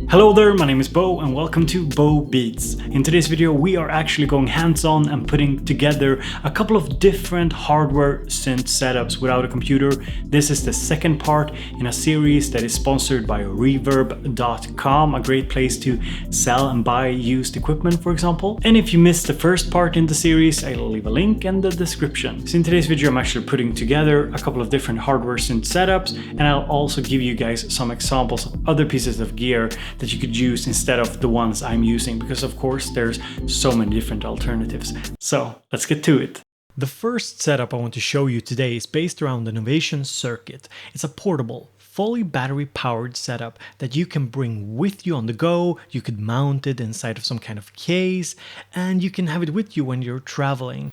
Hello there, my name is Bo and welcome to BoBeats. In today's video we are actually going hands-on and putting together a couple of different hardware synth setups without a computer. This is the second part in a series that is sponsored by Reverb.com, a great place to sell and buy used equipment, for example. And if you missed the first part in the series, I'll leave a link in the description. So in today's video I'm actually putting together a couple of different hardware synth setups, and I'll also give you guys some examples of other pieces of gear that you could use instead of the ones I'm using, because of course there's so many different alternatives. So let's get to it. The first setup I want to show you today is based around the Novation circuit. It's a portable, fully battery powered setup that you can bring with you on the go. You could mount it inside of some kind of case, and you can have it with you when you're traveling.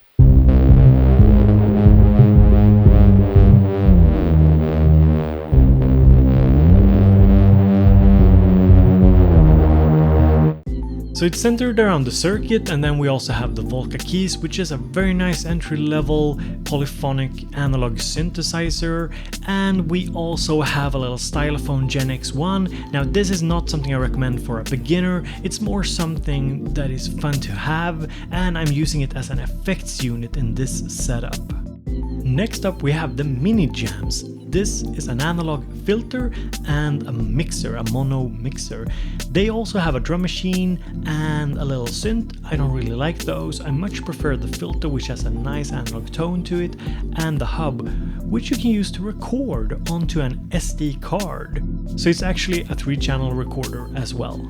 So it's centered around the circuit, and then we also have the Volca keys, which is a very nice entry-level polyphonic analog synthesizer, and we also have a little stylophone Gen X1. Now this is not something I recommend for a beginner, it's more something that is fun to have, and I'm using it as an effects unit in this setup. Next up we have the Mini Jams. This is an analog filter and a mixer, a mono mixer. They also have a drum machine and a little synth. I don't really like those. I much prefer the filter, which has a nice analog tone to it, and the hub, which you can use to record onto an SD card. So it's actually a 3-channel recorder as well.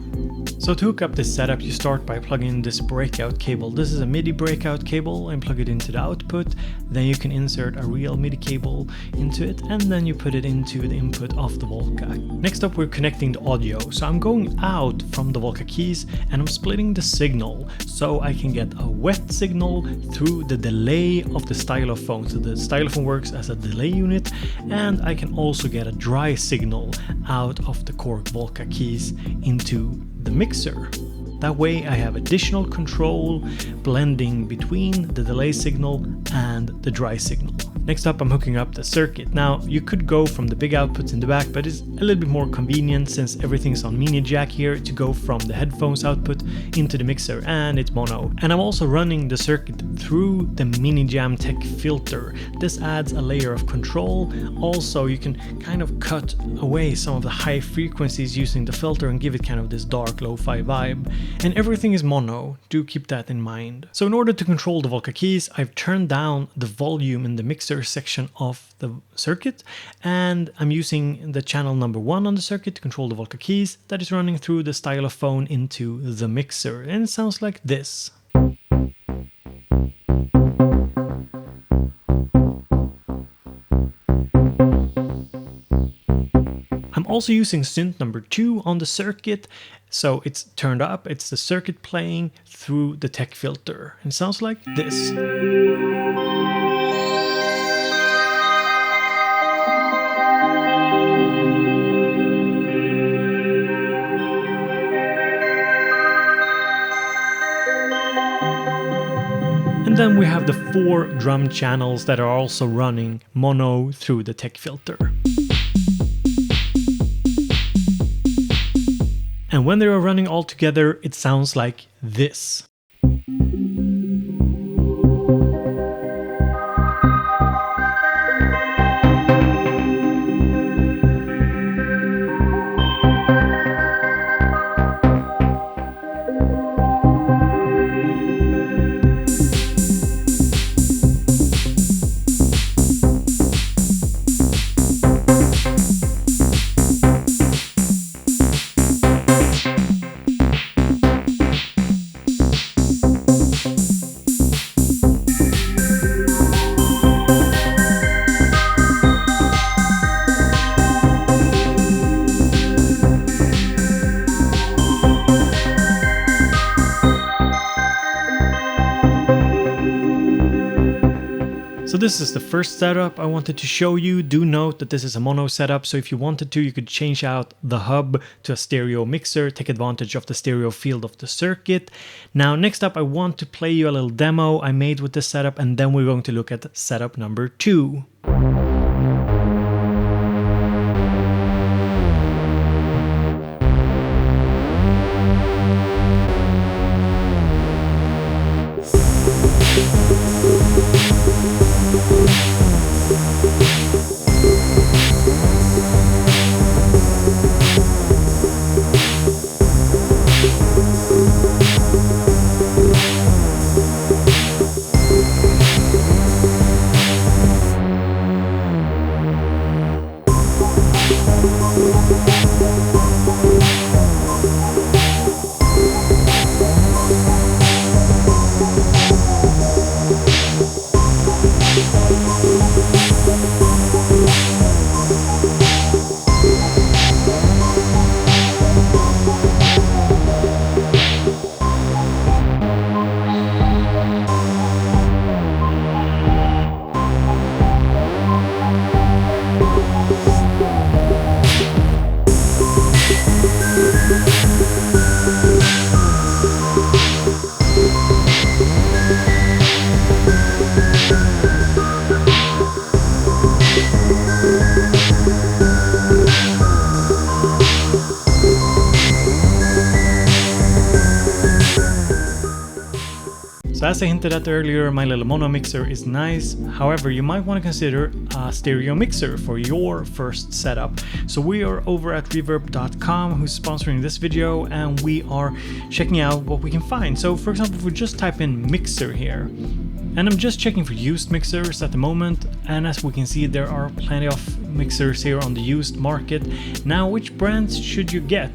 So to hook up this setup, you start by plugging in this breakout cable. This is a MIDI breakout cable, and plug it into the output. Then you can insert a real MIDI cable into it, and then you put it into the input of the Volca. Next up we're connecting the audio. So I'm going out from the Volca keys and I'm splitting the signal so I can get a wet signal through the delay of the stylophone. So the stylophone works as a delay unit, and I can also get a dry signal out of the Korg Volca keys into the mixer. That way I have additional control blending between the delay signal and the dry signal. Next up I'm hooking up the circuit. Now you could go from the big outputs in the back, but it's a little bit more convenient since everything's on mini jack here to go from the headphones output into the mixer, and it's mono. And I'm also running the circuit through the Mini Jam Tech filter. This adds a layer of control. Also you can kind of cut away some of the high frequencies using the filter and give it kind of this dark lo-fi vibe. And everything is mono, do keep that in mind. So in order to control the Volca keys, I've turned down the volume in the mixer section of the circuit, and I'm using the channel number 1 on the circuit to control the Volca keys that is running through the stylophone into the mixer, and it sounds like this. I'm also using synth number 2 on the circuit, so it's turned up, it's the circuit playing through the tech filter, and it sounds like this. And then we have the 4 drum channels that are also running mono through the tech filter. And when they are running all together, it sounds like this. So this is the first setup I wanted to show you. Do note that this is a mono setup, so if you wanted to, you could change out the hub to a stereo mixer, take advantage of the stereo field of the circuit. Now next up I want to play you a little demo I made with this setup, and then we're going to look at setup number 2. So as I hinted at earlier, my little mono mixer is nice. However, you might want to consider a stereo mixer for your first setup. So we are over at reverb.com, who's sponsoring this video, and we are checking out what we can find. So for example, if we just type in mixer here, and I'm just checking for used mixers at the moment, and as we can see, there are plenty of mixers here on the used market. Now, which brands should you get?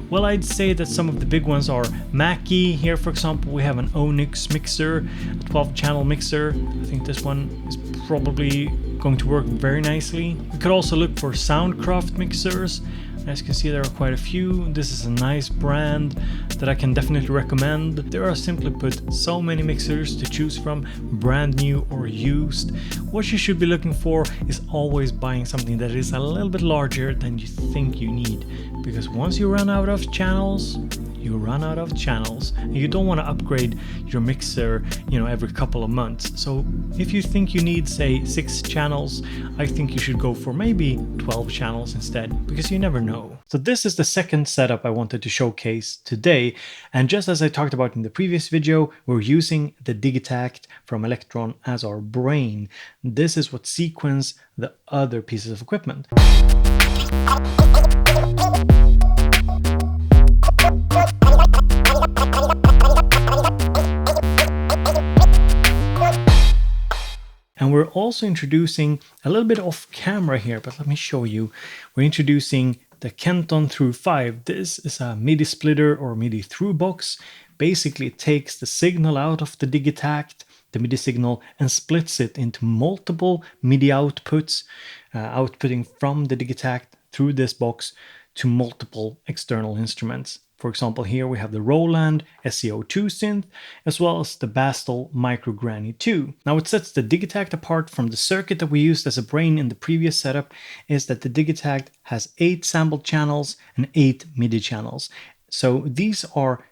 Well, I'd say that some of the big ones are Mackie. Here, for example, we have an Onyx mixer, a 12-channel mixer. I think this one is probably going to work very nicely. We could also look for Soundcraft mixers. As you can see, there are quite a few. This is a nice brand that I can definitely recommend. There are, simply put, so many mixers to choose from, brand new or used. What you should be looking for is always buying something that is a little bit larger than you think you need, because once you run out of channels, you run out of channels, and you don't want to upgrade your mixer, every couple of months. So if you think you need, say, 6 channels, I think you should go for maybe 12 channels instead, because you never know. So this is the second setup I wanted to showcase today, and just as I talked about in the previous video, we're using the Digitakt from Elektron as our brain. This is what sequence the other pieces of equipment. And we're also introducing a little bit off camera here, but let me show you. We're introducing the Kenton Through 5. This is a MIDI splitter or MIDI through box. Basically, it takes the signal out of the Digitakt, the MIDI signal, and splits it into multiple MIDI outputs, outputting from the Digitakt through this box to multiple external instruments. For example, here we have the Roland SE02 synth, as well as the Bastel Micro Granny 2. Now, what sets the Digitakt apart from the circuit that we used as a brain in the previous setup is that the Digitakt has 8 sampled channels and 8 MIDI channels. So these are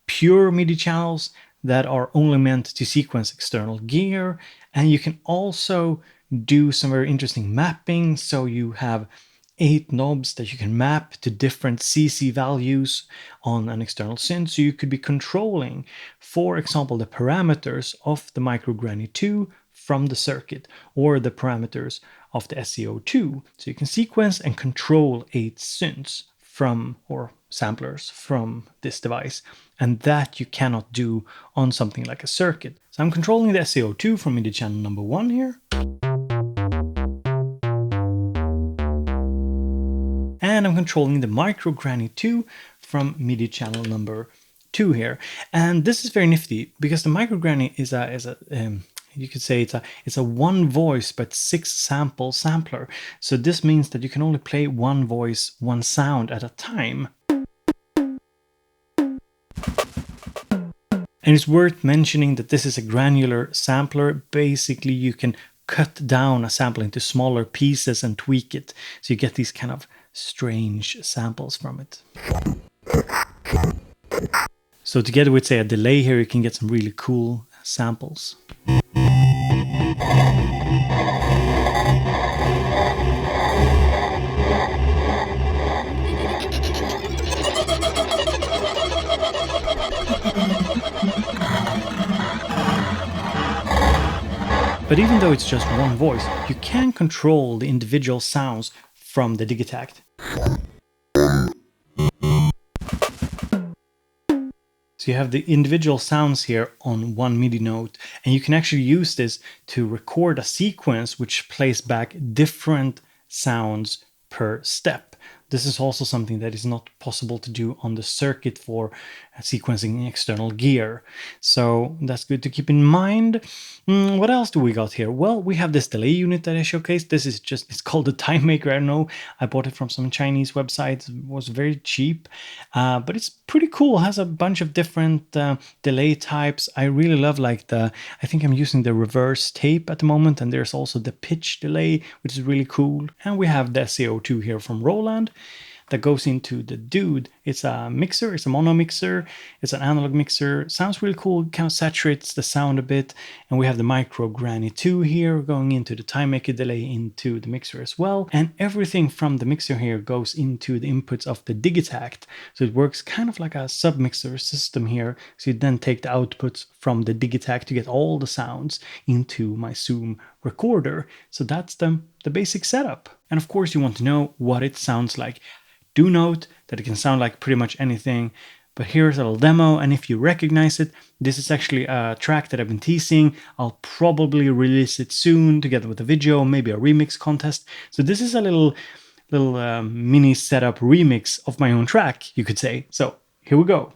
pure MIDI channels that are only meant to sequence external gear, and you can also do some very interesting mapping. So you have 8 knobs that you can map to different CC values on an external synth. So you could be controlling, for example, the parameters of the Micro Granny 2 from the circuit, or the parameters of the SE02. So you can sequence and control 8 synths from, or samplers from, this device. And that you cannot do on something like a circuit. So I'm controlling the SE02 from MIDI channel number 1 here. And I'm controlling the Micro Granny 2 from MIDI channel number 2 here. And this is very nifty, because the Micro Granny is you could say it's a 1 voice but 6 sample sampler. So this means that you can only play 1 voice, 1 sound at a time. And it's worth mentioning that this is a granular sampler. Basically, you can cut down a sample into smaller pieces and tweak it, so you get these kind of strange samples from it. So together with, say, a delay here, you can get some really cool samples. But even though it's just 1 voice, you can control the individual sounds from the Digitakt. So you have the individual sounds here on 1 MIDI note, and you can actually use this to record a sequence which plays back different sounds per step. This is also something that is not possible to do on the circuit for sequencing external gear. So that's good to keep in mind. What else do we got here? Well, we have this delay unit that I showcased. This is just, it's called the Time Maker. I don't know. I bought it from some Chinese websites. It was very cheap, but it's pretty cool. It has a bunch of different delay types. I really love I think I'm using the reverse tape at the moment, and there's also the pitch delay, which is really cool. And we have the SE02 here from Roland. that goes into the Dude. It's a mixer, it's a mono mixer, it's an analog mixer. Sounds really cool, kind of saturates the sound a bit. And we have the Micro Granny 2 here going into the time maker delay into the mixer as well. And everything from the mixer here goes into the inputs of the Digitakt. So it works kind of like a submixer system here. So you then take the outputs from the Digitakt to get all the sounds into my Zoom recorder. So that's the basic setup. And of course you want to know what it sounds like. Do note that it can sound like pretty much anything, but here's a little demo, and if you recognize it, this is actually a track that I've been teasing. I'll probably release it soon together with a video, maybe a remix contest. So this is a little mini setup remix of my own track, you could say. So here we go.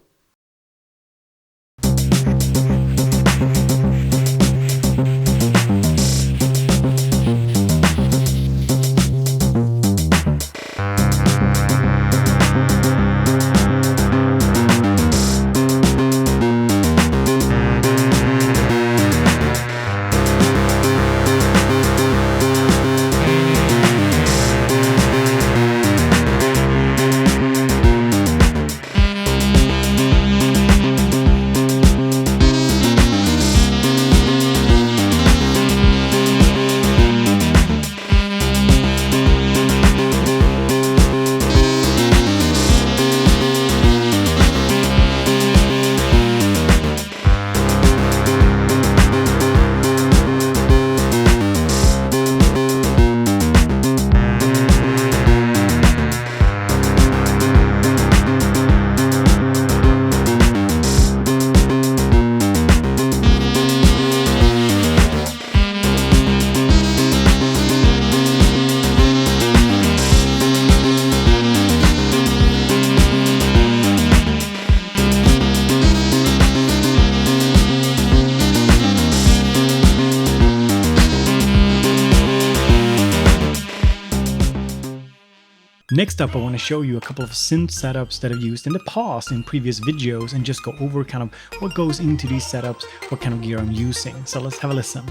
Next up, I want to show you a couple of synth setups that I've used in the past in previous videos and just go over kind of what goes into these setups, what kind of gear I'm using. So let's have a listen.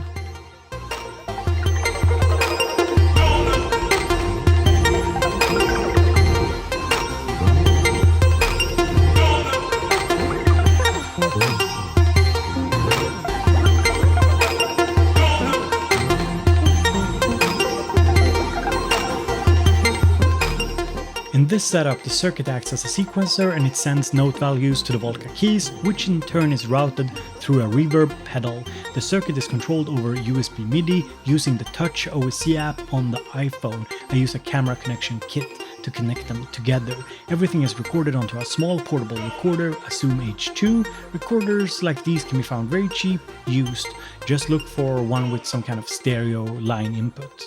In this setup, the circuit acts as a sequencer and it sends note values to the Volca keys, which in turn is routed through a reverb pedal. The circuit is controlled over USB MIDI using the Touch OSC app on the iPhone. I use a camera connection kit to connect them together. Everything is recorded onto a small portable recorder, a Zoom H2. Recorders like these can be found very cheap, used. Just look for one with some kind of stereo line input.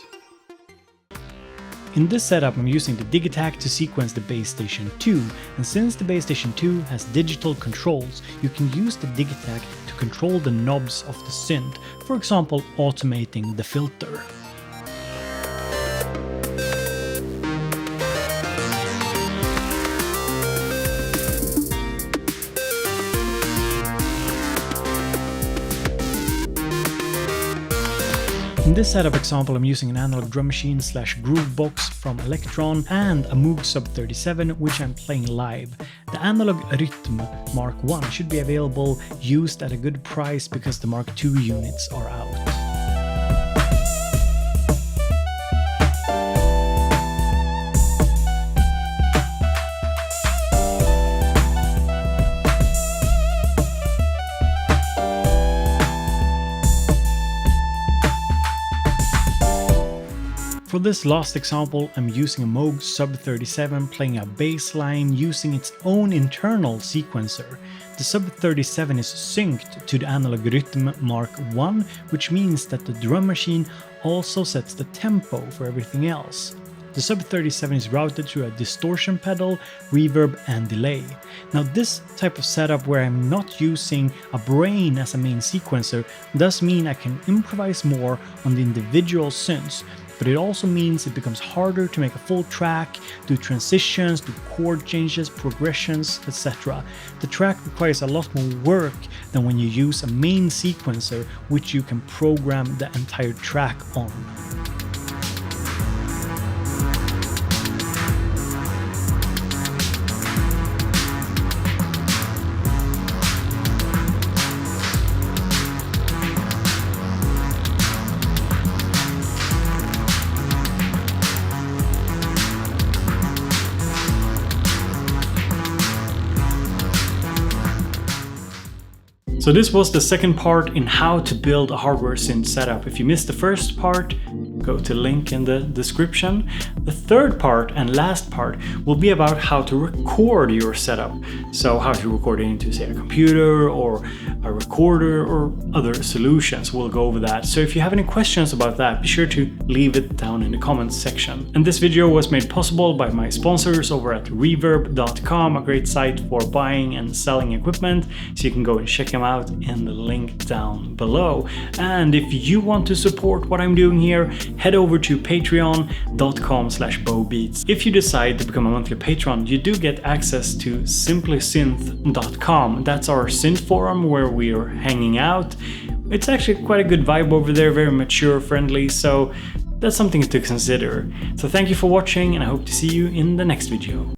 In this setup, I'm using the Digitakt to sequence the Base Station 2, and since the Base Station 2 has digital controls, you can use the Digitakt to control the knobs of the synth, for example automating the filter. In this setup example, I'm using an analog drum machine / Groovebox from Elektron and a Moog Sub 37, which I'm playing live. The analog Rhythm Mark I should be available used at a good price because the Mark II units are out. For this last example, I'm using a Moog Sub 37 playing a bass line using its own internal sequencer. The Sub 37 is synced to the analog Rhythm Mark I, which means that the drum machine also sets the tempo for everything else. The Sub 37 is routed through a distortion pedal, reverb and delay. Now this type of setup where I'm not using a brain as a main sequencer does mean I can improvise more on the individual synths, but it also means it becomes harder to make a full track, do transitions, do chord changes, progressions, etc. The track requires a lot more work than when you use a main sequencer, which you can program the entire track on. So this was the second part in how to build a hardware synth setup. If you missed the first part, go to link in the description. The third part and last part will be about how to record your setup. So how to record it into, say, a computer or a recorder or other solutions. We'll go over that. So if you have any questions about that, be sure to leave it down in the comments section. And this video was made possible by my sponsors over at reverb.com, a great site for buying and selling equipment. So you can go and check them out in the link down below. And if you want to support what I'm doing here, head over to patreon.com/BoBeats. If you decide to become a monthly patron, you do get access to simplysynth.com. That's our synth forum where we are hanging out. It's actually quite a good vibe over there, very mature, friendly, so that's something to consider. So thank you for watching, and I hope to see you in the next video.